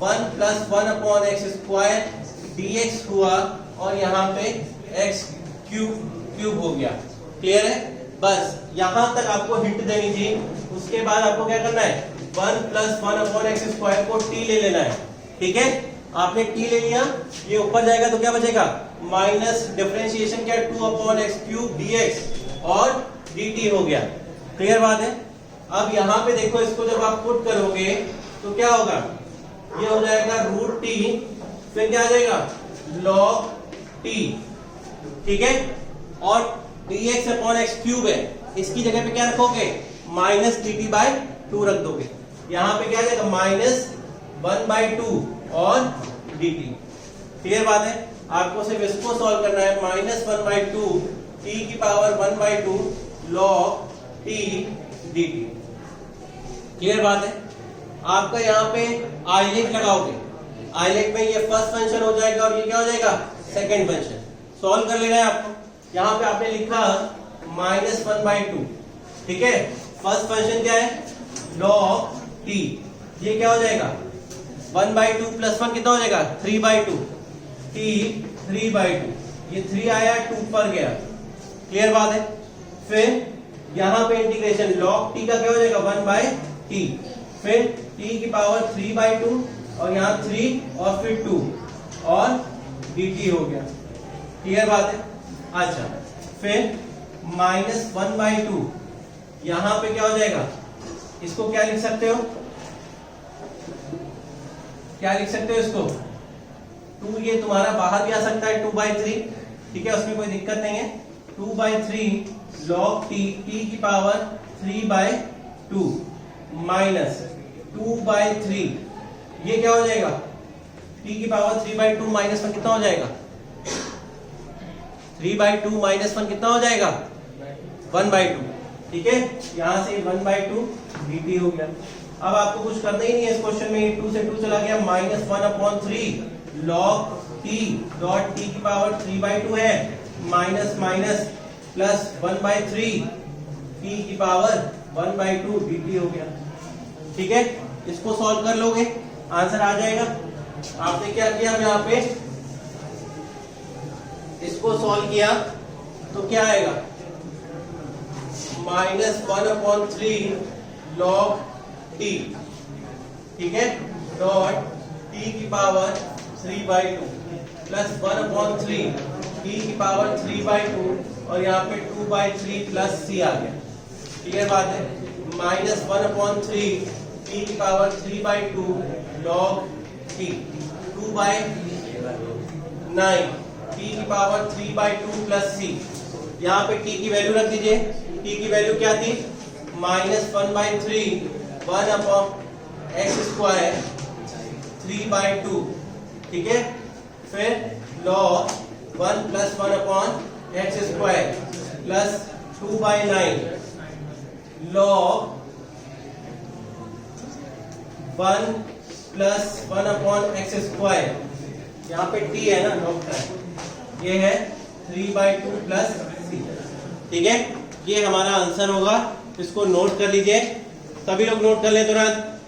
1 plus 1 upon x square dx हुआ, और यहाँ पे x क्यूब हो गया। क्लियर है? बस यहां तक आपको हिंट देनी थी। उसके बाद आपको क्या करना है 1 प्लस 1 अपॉन एक्स स्क्वायर को t ले लेना है। ठीक है, आपने t ले लिया, ये ऊपर जाएगा तो क्या बचेगा माइनस डिफरेंशिएशन क्या 2 अपॉन एक्स क्यूब dx और dt हो गया। क्लियर बात है? अब यहाँ पे देखो, इसको जब आप पुट करोगे तो क्या होगा, ये हो जाएगा रूट टी, फिर क्या आ जाएगा log t, ठीक है। और dx अपॉन एक्स क्यूब है, इसकी जगह पे क्या रखोगे, माइनस dt बाय 2 रख दोगे। यहाँ पे क्या आ जाएगा माइनस 1/2 और dt। क्लियर बात है, आपको सिर्फ इसको सॉल्व करना है, -1/2 t की power 1/2 log t dt। Clear बात है। आपका यहाँ पे आइलेट लगाओगे, आइलेट में ये फर्स्ट फंक्शन हो जाएगा और ये क्या हो जाएगा सेकंड फंक्शन। सॉल्व कर लेना है आपको। यहाँ पे आपने लिखा -1/2, ठीक है। फर्स्ट फंक्शन क्या है log t, ये क्या हो जाएगा 1/2 प्लस 1 कितना हो जाएगा 3/2, t 3/2, ये 3 आया 2 पर गया। क्लियर बात है। फिर यहाँ पे इंटीग्रेशन log t का क्या हो जाएगा 1/t, फिर t की पावर 3/2 और यहाँ 3 और फिर 2 और dt हो गया। क्लियर बात है। अच्छा, फिर -1/2, यहाँ पे क्या हो जाएगा, इसको क्या लिख सकते हो, क्या लिख सकते हो इसको 2, ये तुम्हारा बाहर भी आ सकता है 2/3, ठीक है, उसमें कोई दिक्कत नहीं है। 2/3 log t, t की पावर 3/2 माइनस 2/3, ये क्या हो जाएगा t की पावर 3/2 माइनस 1 कितना हो जाएगा 3/2 माइनस 1 कितना हो जाएगा 1/2, ठीक है। यहां से 1/2 dt हो गया। अब आपको कुछ करना ही नहीं है इस क्वेश्चन में, 2 से 2 चला गया, -1/3 log t डॉट t की पावर 3/2 है, माइनस माइनस प्लस 1/3 t की पावर 1/2 dt हो गया। ठीक है, इसको सॉल्व कर लोगे आंसर आ जाएगा। आपने क्या किया, यहाँ पे इसको सॉल्व किया तो क्या आएगा -1/3 log t, ठीक है, डॉट t की पावर 3/2 प्लस 1/3 t की पावर 3/2 और यहाँ पे 2/3 प्लस c आ गया। क्लियर बात है। -1/3 t की पावर 3/2 log t, 2/9 t की पावर 3/2 प्लस c। यहाँ पे t की वैल्यू रख दीजिए। t की वैल्यू क्या थी, -1/3 1/x² 3/2, ठीक है। फिर log 1 plus 1/x² plus 2/9 log 1 plus 1/x², यहाँ पे t है ना, लॉग ये है 3/2 प्लस c। ठीक है, ये हमारा आंसर होगा। इसको नोट कर लीजिए, सभी लोग नोट कर ले तुरंत।